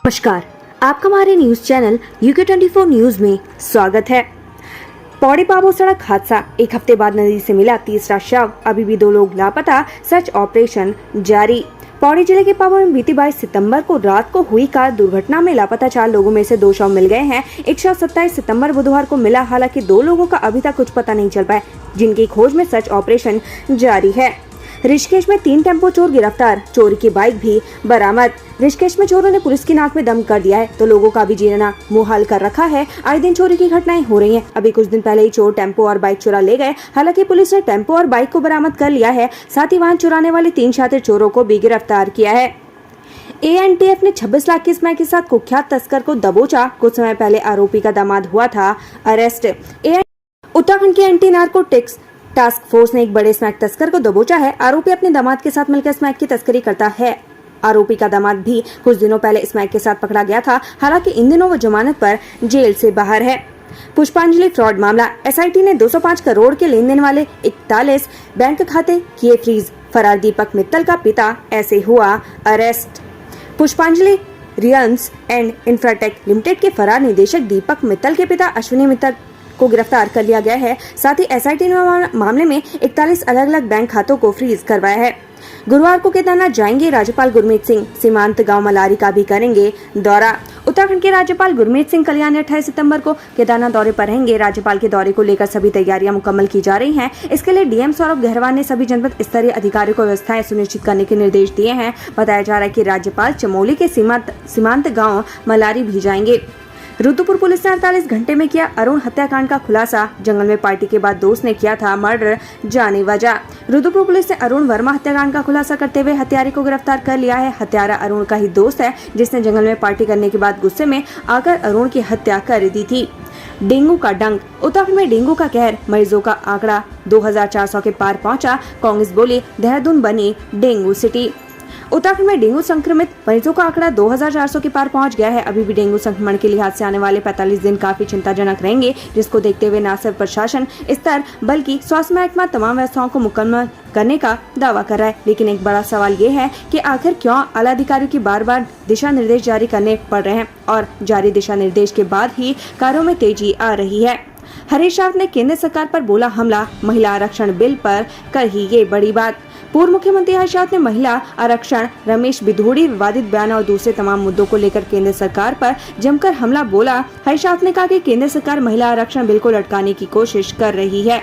नमस्कार, आपका हमारे न्यूज चैनल UK24 न्यूज में स्वागत है। पौड़ी पाबो सड़क हादसा, एक हफ्ते बाद नदी से मिला तीसरा शव, अभी भी 2 लोग लापता, सर्च ऑपरेशन जारी। पौड़ी जिले के पाबो में बीती 22 सितंबर को रात को हुई कार दुर्घटना में लापता 4 लोगों में से 2 शव मिल गए हैं। एक शव 27 सितंबर बुधवार को मिला, हालांकि 2 लोगों का अभी तक कुछ पता नहीं चल पाया, जिनकी खोज में सर्च ऑपरेशन जारी है। ऋषिकेश में 3 टेम्पो चोर गिरफ्तार, चोरी की बाइक भी बरामद। ऋषिकेश में चोरों ने पुलिस की नाक में दम कर दिया है, तो लोगों का भी जीना मुहाल कर रखा है। आए दिन चोरी की घटनाएं हो रही हैं। अभी कुछ दिन पहले ही चोर टेम्पो और बाइक चुरा ले गए। हालांकि पुलिस ने टेम्पो और बाइक को बरामद कर लिया है। साथ ही वाहन चुराने वाले 3 शातिर चोरों को भी गिरफ्तार किया है। ANTF ने 26 लाख की स्मैक के साथ कुख्यात तस्कर को दबोचा। कुछ समय पहले आरोपी का दामाद हुआ था अरेस्ट। उत्तराखंड के एंटी नार्कोटिक्स टास्क फोर्स ने एक बड़े स्मैक तस्कर को दबोचा है। आरोपी अपने दामाद के साथ मिलकर स्मैक की तस्करी करता है। आरोपी का दामाद भी कुछ दिनों पहले स्मैक के साथ पकड़ा गया था। हालांकि इन दिनों वो जमानत पर जेल से बाहर है। पुष्पांजलि फ्रॉड मामला, SIT ने 205 करोड़ के लेन देन वाले 41 बैंक खाते किए फ्रीज। फरार दीपक मित्तल का पिता ऐसे हुआ अरेस्ट। पुष्पांजलि रियल्स एंड इंफ्राटेक लिमिटेड के फरार निदेशक दीपक मित्तल के पिता अश्विनी मित्तल को गिरफ्तार कर लिया गया है। साथ ही SIT ने मामले में 41 अलग अलग बैंक खातों को फ्रीज करवाया है। गुरुवार को केदारनाथ जाएंगे राज्यपाल गुरमीत सिंह, सीमांत गांव मलारी का भी करेंगे दौरा। उत्तराखंड के राज्यपाल गुरमीत सिंह कल्याण 28 सितंबर को केदारनाथ दौरे पर रहेंगे। राज्यपाल के दौरे को लेकर सभी तैयारियां मुकम्मल की जा रही हैं। इसके लिए DM सौरभ गहरवाल ने सभी जनपद स्तरीय अधिकारियों को व्यवस्थाएं सुनिश्चित करने के निर्देश दिए हैं। बताया जा रहा है कि राज्यपाल चमोली के सीमांत गाँव मलारी भी जाएंगे। रुद्रपुर पुलिस ने 48 घंटे में किया अरुण हत्याकांड का खुलासा। जंगल में पार्टी के बाद दोस्त ने किया था मर्डर, जाने वजह। रुद्रपुर पुलिस ने अरुण वर्मा हत्याकांड का खुलासा करते हुए हत्यारे को गिरफ्तार कर लिया है। हत्यारा अरुण का ही दोस्त है, जिसने जंगल में पार्टी करने के बाद गुस्से में आकर अरुण की हत्या कर दी थी। डेंगू का डंक, उत्तराखंड में डेंगू का कहर, मरीजों का आंकड़ा 2400 के पार पहुंचा। कांग्रेस बोली देहरादून बनी डेंगू सिटी। उत्तराखंड में डेंगू संक्रमित मरीजों का आंकड़ा 2400 के पार पहुंच गया है। अभी भी डेंगू संक्रमण के लिहाज से आने वाले 45 दिन काफी चिंताजनक रहेंगे, जिसको देखते हुए न सिर्फ प्रशासन स्तर बल्कि स्वास्थ्य महकमा तमाम व्यवस्थाओं को मुकम्मल करने का दावा कर रहा है। लेकिन एक बड़ा सवाल ये है कि आखिर क्यों आला अधिकारियों की बार दिशा निर्देश जारी करने पड़ रहे हैं और जारी दिशा निर्देश के बाद ही कार्यों में तेजी आ रही है। हरीश रावत ने केंद्र सरकार पर बोला हमला, महिला आरक्षण बिल पर कही ये बड़ी बात। पूर्व मुख्यमंत्री हरीश रावत ने महिला आरक्षण, रमेश बिधूड़ी विवादित बयान और दूसरे तमाम मुद्दों को लेकर केंद्र सरकार पर जमकर हमला बोला। हरीश रावत ने कहा कि केंद्र सरकार महिला आरक्षण बिल को लटकाने की कोशिश कर रही है।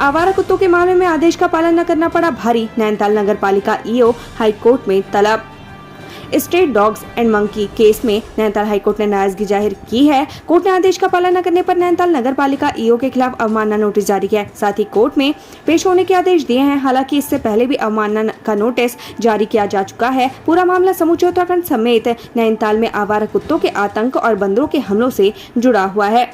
आवारा कुत्तों के मामले में आदेश का पालन न करना पड़ा भारी, नैनीताल नगर पालिका EO हाई कोर्ट में तलब। Straight dogs and monkey case में नैनीताल हाईकोर्ट ने नाराजगी जाहिर की है। कोर्ट ने आदेश का पालन न करने पर नैनीताल नगर पालिका EO के खिलाफ अवमानना नोटिस जारी किया है। साथ ही कोर्ट में पेश होने के आदेश दिए हैं। हालांकि इससे पहले भी अवमानना का नोटिस जारी किया जा चुका है। पूरा मामला समूचे उत्तराखंड समेत नैनीताल में आवारा कुत्तों के आतंक और बंदरों के हमलों से जुड़ा हुआ है।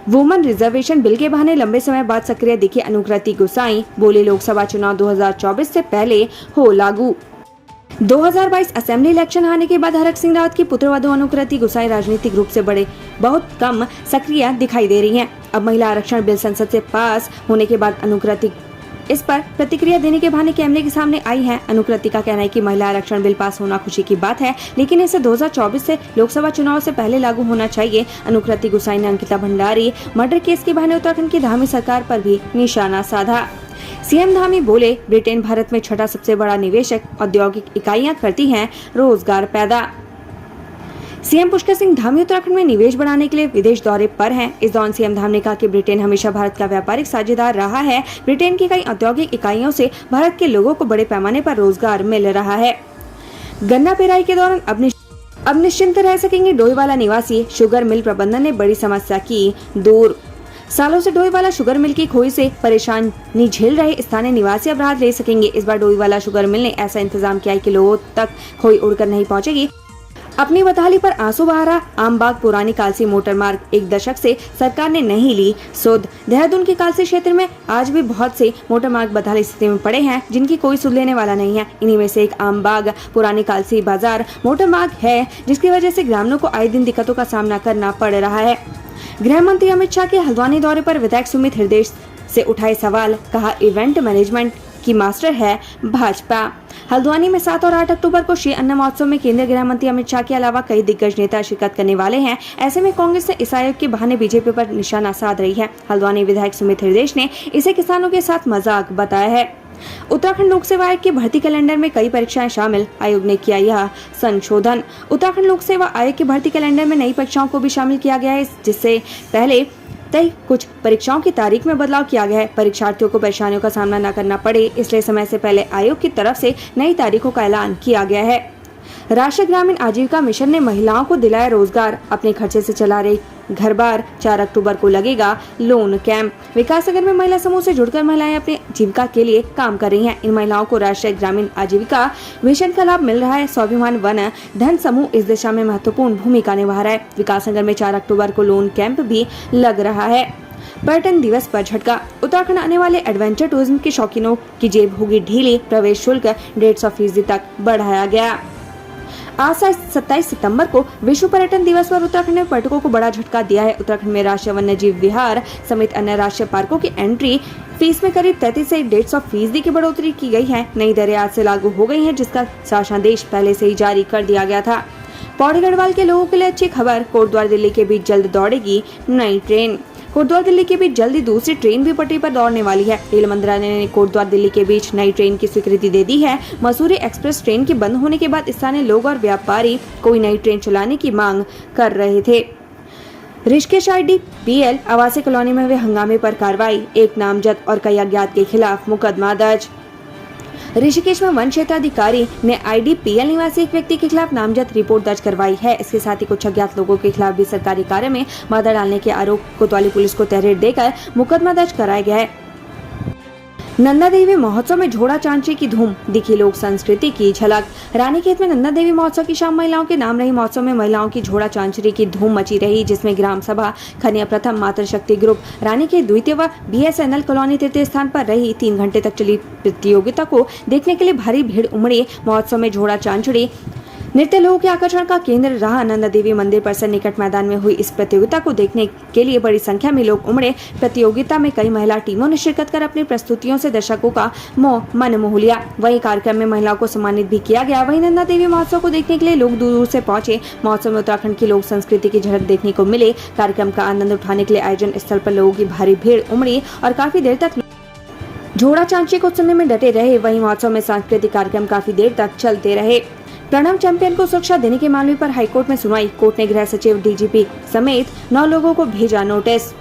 वुमन रिजर्वेशन बिल के बहाने लंबे समय बाद सक्रिय दिखी अनुकृति गुसाई, बोले लोकसभा चुनाव 2024 से पहले हो लागू। 2022 असेंबली इलेक्शन आने के बाद हरक सिंह रावत की पुत्रवधू अनुकृति गुसाई राजनीतिक रूप से बहुत कम सक्रिय दिखाई दे रही हैं। अब महिला आरक्षण बिल संसद से पास होने के बाद अनुकृति इस पर प्रतिक्रिया देने के बहाने कैमरे के सामने आई है। अनुकृति का कहना है कि महिला आरक्षण बिल पास होना खुशी की बात है, लेकिन इसे 2024 से लोकसभा चुनाव से पहले लागू होना चाहिए। अनुकृति गुसाई ने अंकिता भंडारी मर्डर केस के बहाने उत्तराखंड की धामी सरकार पर भी निशाना साधा। CM धामी बोले ब्रिटेन भारत में 6ठा सबसे बड़ा निवेशक, औद्योगिक इकाइयां करती हैं रोजगार पैदा। CM पुष्कर सिंह धामी उत्तराखंड में निवेश बढ़ाने के लिए विदेश दौरे पर हैं। इस दौरान CM धामी ने कहा कि ब्रिटेन हमेशा भारत का व्यापारिक साझेदार रहा है। ब्रिटेन की कई औद्योगिक इकाइयों से भारत के लोगों को बड़े पैमाने पर रोजगार मिल रहा है। गन्ना पेराई के दौरान अब निश्चिंत रह सकेंगे डोईवाला निवासी, शुगर मिल प्रबंधन ने बड़ी समस्या की दूर। सालों से डोईवाला शुगर मिल की खोई से परेशानी झेल रहे स्थानीय निवासी अब राहत ले सकेंगे। इस बार डोईवाला शुगर मिल ने ऐसा इंतजाम किया है कि लोगों तक खोई उड़कर नहीं पहुंचेगी। अपनी बदहाली पर आंसू बहा रहा आमबाग पुरानी कालसी मोटर मार्ग, 1 दशक से सरकार ने नहीं ली सुध। देहरादून के कालसी क्षेत्र में आज भी बहुत से मोटर मार्ग बदहाली स्थिति में पड़े हैं, जिनकी कोई सुध लेने वाला नहीं है। इन्हीं में से एक आमबाग पुरानी कालसी बाजार मोटर मार्ग है, जिसकी वजह से ग्रामीणों को आए दिन दिक्कतों का सामना करना पड़ रहा है। गृह मंत्री अमित शाह के हल्द्वानी दौरे पर विधायक सुमित हृदय से उठाए सवाल, कहा इवेंट मैनेजमेंट की मास्टर है भाजपा। हल्द्वानी में 7 और 8 अक्टूबर को श्री अन्न महोत्सव में केंद्रीय गृह मंत्री अमित शाह के अलावा कई दिग्गज नेता शिरकत करने वाले हैं। ऐसे में कांग्रेस ने इस आयोग के बहाने बीजेपी पर निशाना साध रही है। हल्द्वानी विधायक सुमित हृदय ने इसे किसानों के साथ मजाक बताया है। उत्तराखंड लोक सेवा आयोग के भर्ती कैलेंडर में कई परीक्षाएं शामिल, आयोग ने किया यह संशोधन। उत्तराखंड लोक सेवा आयोग के भर्ती कैलेंडर में नई परीक्षाओं को भी शामिल किया गया है, जिससे पहले तय कुछ परीक्षाओं की तारीख में बदलाव किया गया है। परीक्षार्थियों को परेशानियों का सामना न करना पड़े, इसलिए समय से पहले आयोग की तरफ से नई तारीखों का ऐलान किया गया है। राष्ट्रीय ग्रामीण आजीविका मिशन ने महिलाओं को दिलाया रोजगार, अपने खर्चे से चला रही घर बार। 4 अक्टूबर को लगेगा लोन कैंप। विकासनगर में महिला समूह से जुड़कर महिलाएं अपनी जीविका के लिए काम कर रही हैं। इन महिलाओं को राष्ट्रीय ग्रामीण आजीविका मिशन का लाभ मिल रहा है। स्वाभिमान वन धन समूह इस दिशा में महत्वपूर्ण भूमिका निभा रहा है। विकासनगर में 4 अक्टूबर को लोन कैंप भी लग रहा है। पर्यटन दिवस पर झटका, उत्तराखंड आने वाले एडवेंचर टूरिज्म के शौकीनों की जेब होगी ढीली। प्रवेश शुल्क 150% तक बढ़ाया गया। आज 27 सितंबर को विश्व पर्यटन दिवस पर उत्तराखंड में पर्यटकों को बड़ा झटका दिया है। उत्तराखंड में राष्ट्रीय वन्यजीव विहार समेत अन्य राष्ट्रीय पार्कों की एंट्री फीस में करीब 33 से 150% की बढ़ोतरी की गई है। नई दरें आज से लागू हो गई हैं, जिसका शासनादेश पहले से ही जारी कर दिया गया था। पौड़ी गढ़वाल के लोगों के लिए अच्छी खबर, कोटद्वार दिल्ली के बीच जल्द दौड़ेगी नई ट्रेन। कोटद्वार दिल्ली के बीच जल्दी दूसरी ट्रेन भी पटरी पर दौड़ने वाली है। रेल मंत्रालय ने कोटद्वार दिल्ली के बीच नई ट्रेन की स्वीकृति दे दी है। मसूरी एक्सप्रेस ट्रेन के बंद होने के बाद स्थानीय लोग और व्यापारी कोई नई ट्रेन चलाने की मांग कर रहे थे। ऋषिकेश IDPL आवासीय कॉलोनी में हुए हंगामे पर कार्रवाई, एक नामजद और कई अज्ञात के खिलाफ मुकदमा दर्ज। ऋषिकेश में वन क्षेत्राधिकारी ने IDPL निवासी एक व्यक्ति के खिलाफ नामजद रिपोर्ट दर्ज करवाई है। इसके साथ ही कुछ अज्ञात लोगों के खिलाफ भी सरकारी कार्य में बाधा डालने के आरोप कोतवाली पुलिस को तहरीर देकर मुकदमा दर्ज कराया गया है। नंदा देवी महोत्सव में झोड़ा चांचरी की धूम, दिखी लोक संस्कृति की झलक। रानीखेत में नंदा देवी महोत्सव की शाम महिलाओं के नाम रही महोत्सव में महिलाओं की झोड़ा चांचरी की धूम मची रही, जिसमें ग्राम सभा खनिया प्रथम, मातृशक्ति ग्रुप रानीखेत द्वितीय व BSNL कॉलोनी तृतीय स्थान पर रही। 3 घंटे तक चली प्रतियोगिता को देखने के लिए भारी भीड़ उमड़ी। महोत्सव में झोड़ा चांचरी नृत्य लोगों के आकर्षण का केंद्र रहा। नंदा देवी मंदिर परिसर निकट मैदान में हुई इस प्रतियोगिता को देखने के लिए बड़ी संख्या में लोग उमड़े। प्रतियोगिता में कई महिला टीमों ने शिरकत कर अपनी प्रस्तुतियों से दर्शकों का मन मोह लिया। वहीं कार्यक्रम में महिलाओं को सम्मानित भी किया गया। वहीं नंदा देवी महोत्सव को देखने के लिए लोग दूर दूर से पहुंचे। महोत्सव में उत्तराखंड की लोक संस्कृति की झलक देखने को मिले। कार्यक्रम का आनंद उठाने के लिए आयोजन स्थल पर लोगों की भारी भीड़ उमड़ी और काफी देर तक झोड़ा चांचरी को सुनने में डटे रहे। वहीं महोत्सव में सांस्कृतिक कार्यक्रम काफी देर तक चलते रहे। प्रणब चैंपियन को सुरक्षा देने के मामले पर हाईकोर्ट में सुनवाई, कोर्ट ने गृह सचिव DGP समेत 9 लोगों को भेजा नोटिस।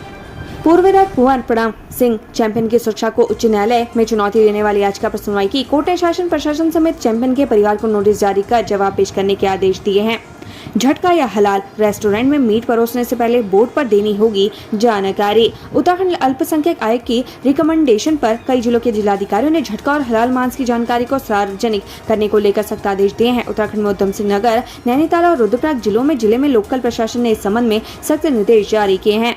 पूर्व विधायक कुंवर प्रणब सिंह चैंपियन की सुरक्षा को उच्च न्यायालय में चुनौती देने वाली याचिका पर सुनवाई की। कोर्ट ने शासन प्रशासन समेत चैंपियन के परिवार को नोटिस जारी कर जवाब पेश करने के आदेश दिए हैं। झटका या हलाल, रेस्टोरेंट में मीट परोसने से पहले बोर्ड पर देनी होगी जानकारी। उत्तराखंड अल्पसंख्यक आयोग की रिकमेंडेशन पर कई जिलों के जिलाधिकारियों ने झटका और हलाल मांस की जानकारी को सार्वजनिक करने को लेकर सख्त आदेश दिए हैं। उत्तराखंड में उधम सिंह नगर, नैनीताल और रुद्रप्रयाग जिले में लोकल प्रशासन ने इस संबंध में सख्त निर्देश जारी किए हैं।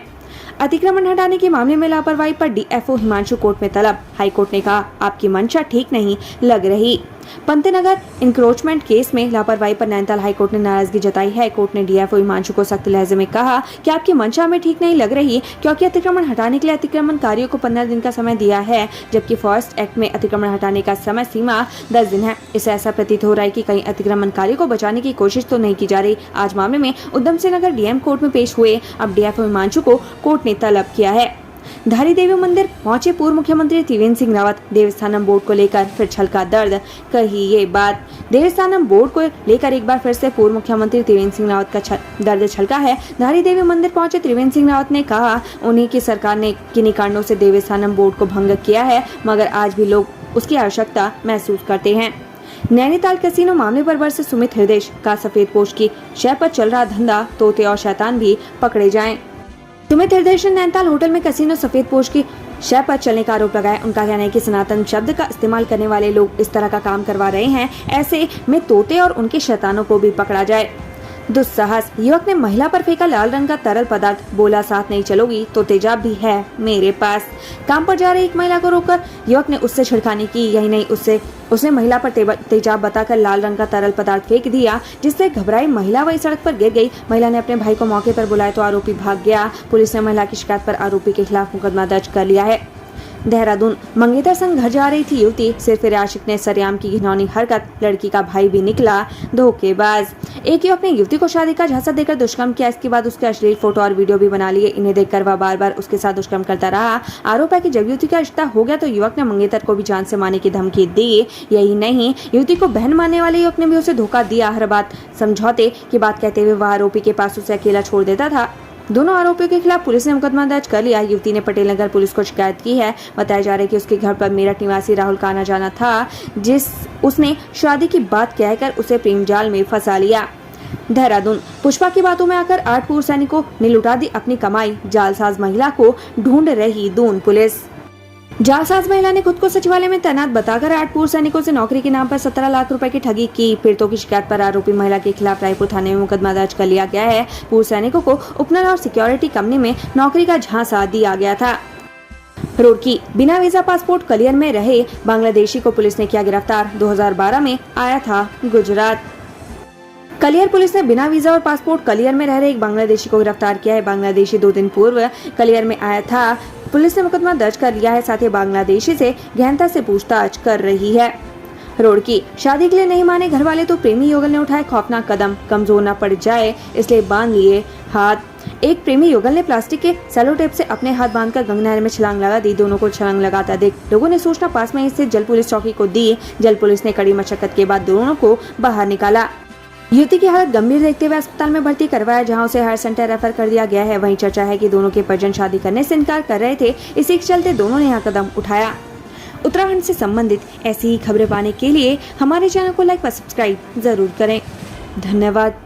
अतिक्रमण हटाने के मामले में लापरवाही पर DFO हिमांशु कोर्ट में तलब। हाईकोर्ट ने कहा, आपकी मंशा ठीक नहीं लग रही। पंतनगर इंक्रोचमेंट केस में लापरवाही पर नैनीताल हाईकोर्ट ने नाराजगी जताई है। कोर्ट ने DFO हिमांशु को सख्त लहजे में कहा कि आपकी मंशा में ठीक नहीं लग रही, क्योंकि अतिक्रमण हटाने के लिए अतिक्रमणकारियों को 15 दिन का समय दिया है, जबकि फॉरेस्ट एक्ट में अतिक्रमण हटाने का समय सीमा 10 दिन है। इससे ऐसा प्रतीत हो रहा है कि कहीं अतिक्रमणकारियों को बचाने की कोशिश तो नहीं की जा रही। आज मामले में उधम सिंह नगर DM कोर्ट में पेश हुए। अब DFO हिमांशु को कोर्ट ने तलब किया है। धारी देवी मंदिर पहुंचे पूर्व मुख्यमंत्री त्रिवेंद्र सिंह रावत, देवस्थानम बोर्ड को लेकर फिर छलका दर्द। कही ये बात, देवस्थानम बोर्ड को लेकर एक बार फिर से पूर्व मुख्यमंत्री त्रिवेंद्र सिंह रावत का दर्द छलका है। धारी देवी मंदिर पहुंचे त्रिवेंद्र सिंह रावत ने कहा, उन्हीं की सरकार ने किन्हीं कारणों से देवस्थानम बोर्ड को भंग किया है, मगर आज भी लोग उसकी आवश्यकता महसूस करते हैं। नैनीताल कैसीनो मामले पर बरसे सुमित हृदय का सफेद पोश की शय पर चल रहा धंधा, तोते और शैतान भी पकड़े जाएं। सुमित हृदय ने नैनीताल होटल में कैसीनो सफेद पोश की शय पर चलने का आरोप लगाया। उनका कहना है कि सनातन शब्द का इस्तेमाल करने वाले लोग इस तरह का काम करवा रहे हैं, ऐसे में तोते और उनके शैतानों को भी पकड़ा जाए। दुस्साहस, युवक ने महिला पर फेंका लाल रंग का तरल पदार्थ, बोला साथ नहीं चलोगी तो तेजाब भी है मेरे पास। काम पर जा रही एक महिला को रोककर युवक ने उससे छिड़खानी की। यही नहीं, उसने महिला पर तेजाब बताकर लाल रंग का तरल पदार्थ फेंक दिया, जिससे घबराई महिला वही सड़क पर गिर गई। महिला ने अपने भाई को मौके पर बुलाया तो आरोपी भाग गया। पुलिस ने महिला की शिकायत पर आरोपी के खिलाफ मुकदमा दर्ज कर लिया है। देहरादून मंगेतर संग घर जा रही थी युवती, सिर्फ आशिक ने सरेआम की घिनौनी हरकत, लड़की का भाई भी निकला धोखेबाज। एक युवक ने युवती को शादी का झांसा देकर दुष्कर्म किया, इसके बाद उसके अश्लील फोटो और वीडियो भी बना लिए। इन्हें देखकर वह बार बार उसके साथ दुष्कर्म करता रहा। आरोप है कि जब युवती का रिश्ता हो गया तो युवक ने मंगेतर को भी जान से मारने की धमकी दी। यही नहीं, युवती को बहन मानने वाले युवक ने भी उसे धोखा दिया। हर बात समझौते की बात कहते हुए वह आरोपी के पास उसे अकेला छोड़ देता था। दोनों आरोपियों के खिलाफ पुलिस ने मुकदमा दर्ज कर लिया। युवती ने पटेल नगर पुलिस को शिकायत की है। बताया जा रहा है कि उसके घर पर मेरठ निवासी राहुल का आना जाना था, जिस उसने शादी की बात कहकर उसे प्रेम जाल में फंसा लिया। देहरादून पुष्पा की बातों में आकर 8 पूर्व सैनिकों ने लुटा दी अपनी कमाई, जालसाज महिला को ढूंढ रही दून पुलिस। जालसाज महिला ने खुद को सचिवालय में तैनात बताकर 8 पूर्व सैनिकों से नौकरी के नाम पर 17 लाख रुपए की ठगी की। पीड़ितों की शिकायत पर आरोपी महिला के खिलाफ रायपुर थाने में मुकदमा दर्ज कर लिया गया है। पूर्व सैनिकों को उपनल और सिक्योरिटी कंपनी में नौकरी का झांसा दिया गया था। रुड़की बिना वीजा पासपोर्ट कलियर में रहे बांग्लादेशी को पुलिस ने किया गिरफ्तार। 2012 में आया था गुजरात। कलियर पुलिस ने बिना वीजा और पासपोर्ट कलियर में रह रहे एक बांग्लादेशी को गिरफ्तार किया है। बांग्लादेशी 2 दिन पूर्व कलियर में आया था। पुलिस ने मुकदमा दर्ज कर लिया है, साथ ही बांग्लादेशी से गहनता से पूछताछ कर रही है। रुड़की शादी के लिए नहीं माने घर वाले तो प्रेमी युगल ने उठाए खौफनाक कदम, कमजोर न पड़ जाए इसलिए बांध लिए हाथ। एक प्रेमी युगल ने प्लास्टिक के सेलो टेप से अपने हाथ बांधकर गंगा नहर में छलांग लगा दी। दोनों को छलांग लगाता देख लोगों ने सूचना पास में स्थित जल पुलिस चौकी को दी। जल पुलिस ने कड़ी मशक्कत के बाद दोनों को बाहर निकाला। युवती की हालत गंभीर देखते हुए अस्पताल में भर्ती करवाया, जहां उसे हायर सेंटर रेफर कर दिया गया है। वहीं चर्चा है कि दोनों के परिजन शादी करने से इनकार कर रहे थे, इसी के चलते दोनों ने यह कदम उठाया। उत्तराखंड से संबंधित ऐसी ही खबरें पाने के लिए हमारे चैनल को लाइक व सब्सक्राइब जरूर करें। धन्यवाद।